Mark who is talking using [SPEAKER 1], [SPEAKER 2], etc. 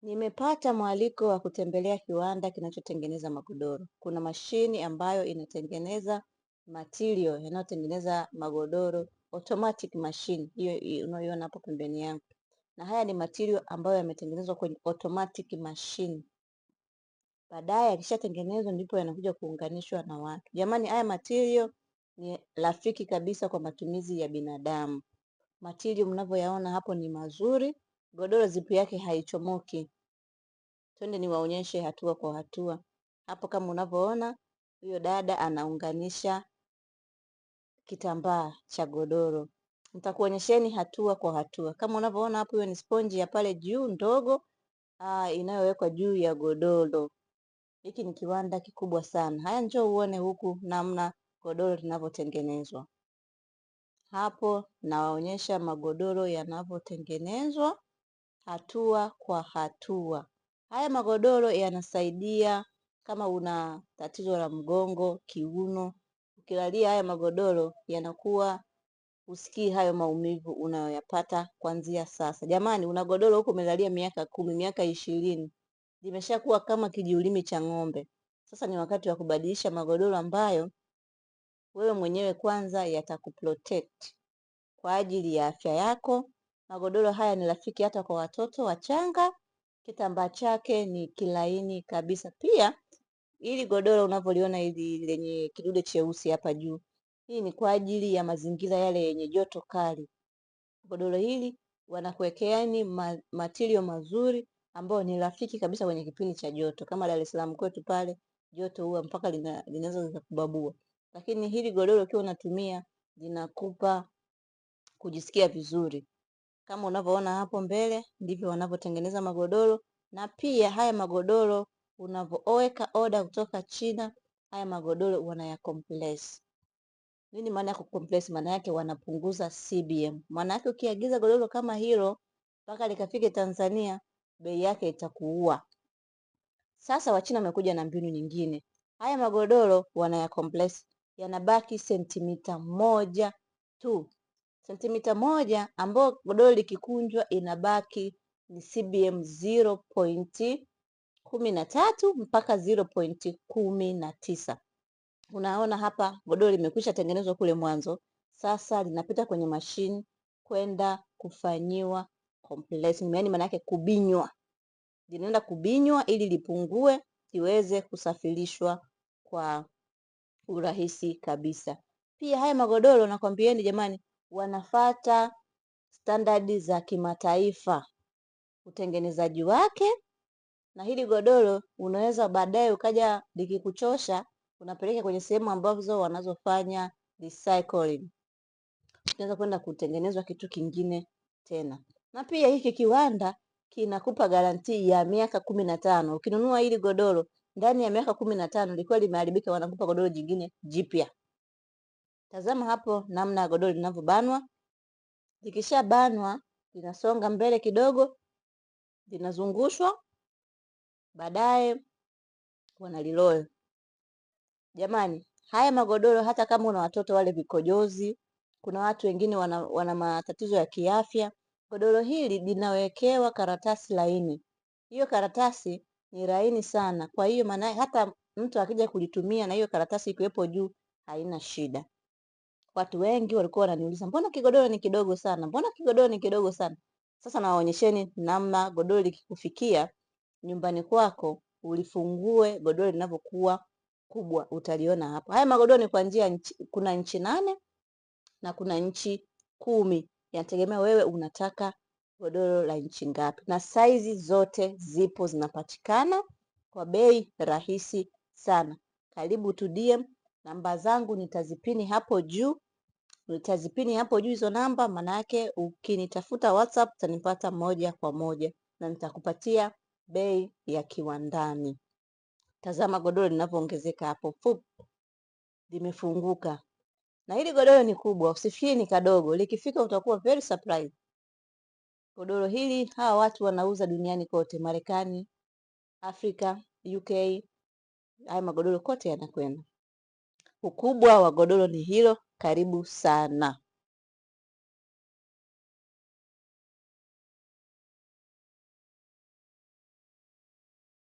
[SPEAKER 1] Nimepata mwaliko wa kutembelea kiwanda kinachotengeneza magodoro. Kuna mashini ambayo inatengeneza material yanayotengeneza magodoro, automatic machine hiyo unayoiona hapo pembeni yangu. Na haya ni material ambayo yametengenezwa kwenye automatic machine. Baadaye yakishatengenezwa ndipo yanakuja kuunganishwa na watu. Jamani, haya material ni rafiki kabisa kwa matumizi ya binadamu. Material mnavyoyaona hapo ni mazuri, godoro zipu yake haichomoki. Twende niwaonyeshe hatua kwa hatua. Hapo kama unavyoona, huyo dada anaunganisha kitambaa cha godoro. Nitakuonyesheni hatua kwa hatua. Kama unavyoona hapo, hiyo ni sponji ya pale juu ndogo inayowekwa juu ya godoro. Hiki ni kiwanda kikubwa sana. Haya, njoo uone huku namna godoro linavyotengenezwa. Hapo nawaonyesha magodoro yanavyotengenezwa hatua kwa hatua. Haya magodoro yanasaidia kama una tatizo la mgongo, kiuno. Ukilalia haya magodoro yanakuwa usikii hayo maumivu unayoyapata kuanzia sasa. Jamani, una godoro huko umelalia miaka 10, miaka 20. Limeshakuwa kama kijiulimi cha ng'ombe. Sasa ni wakati wa kubadilisha magodoro ambayo wewe mwenyewe kwanza yatakuprotect kwa ajili ya afya yako. Magodoro haya ni rafiki hata kwa watoto wachanga. Kitambaa chake ni kilaini kabisa. Pia ili godoro unavyoliona hili lenye kidude cheusi hapa juu, hii ni kwa ajili ya mazingira yale yenye joto kali. Godoro hili wanakuwekeani material mazuri ambayo ni rafiki kabisa kwenye kipindi cha joto. Kama Dar es Salaam kwetu pale joto huwa mpaka linaweza kubabua. Lakini hili godoro ukiwa unatumia linakupa kujisikia vizuri. Kama unavyoona hapo mbele ndivyo wanavyotengeneza magodoro. Na pia haya magodoro unavyoweka order kutoka China, haya magodoro wanayacompress. Nini maana ya kucompress? Maana yake wanapunguza CBM. Maana yake ukiagiza godoro kama hilo mpaka likafike Tanzania, bei yake itakuua. Sasa Wachina wamekuja na mbinu nyingine. Haya magodoro wanayacompress, yanabaki sentimita 1 tu. Sentimita 1 ambayo godoro likikunjwa inabaki ni CBM 0.13 mpaka 0.19. Unaona hapa godoro limekwisha tengenezwa kule mwanzo. Sasa linapita kwenye mashine kwenda kufanyiwa compressing. Yaani maana yake kubinywa. Linaenda kubinywa ili lipungue liweze kusafirishwa kwa urahisi kabisa. Pia haya magodoro nakwambieni jamani, wanafata standardi za kimataifa utengenezaji wake. Na hili godoro unaweza baadaye ukaja likikuchosha unapeleka kwenye sehemu ambazo wanazofanya recycling. Unaweza kwenda kutengenezwa kitu kingine tena. Na pia hiki kiwanda kinakupa garantii ya miaka 15. Ukinunua hili godoro ndani ya miaka 15 likiwa limeharibika wanakupa godoro jingine jipya. Tazama hapo namna godoro linavyobanwa. Likishabanwa linasonga mbele kidogo, linazungushwa, baadaye wanaliroll. Jamani, haya magodoro hata kama una watoto wale vikojozi, kuna watu wengine wana matatizo ya kiafya, godoro hili linawekewa karatasi laini. Hiyo karatasi ni laini sana. Kwa hiyo maana hata mtu akija kulitumia na hiyo karatasi ikiwepo juu haina shida. Watu wengi walikuwa wananiuliza, mbona kigodoro ni kidogo sana? Mbona kigodoro ni kidogo sana? Sasa nawaonyesheni namna godoro likikufikia nyumbani kwako ulifungue godoro linavyokuwa kubwa, utaliona hapa. Haya magodoro ni kwa njia kuna inchi 8 na kuna inchi 10. Yategemea wewe unataka godoro la inchi ngapi. Na saizi zote zipo zinapatikana kwa bei rahisi sana. Karibu tu DM. Namba zangu nitazipini hapo juu. Hizo namba, manake ukinitafuta WhatsApp utanipata moja kwa moja na nitakupatia bei ya kiwandani. Tazama godoro linavyoongezeka hapo, limefunguka. Na hili godoro ni kubwa, usifikiri ni kadogo. Likifika utakuwa very surprised. Godoro hili hawa watu wanauza duniani kote, Marekani, Afrika, UK. Haya magodoro kote yanakwenda. Ukubwa wa godoro ni hilo. Karibu sana.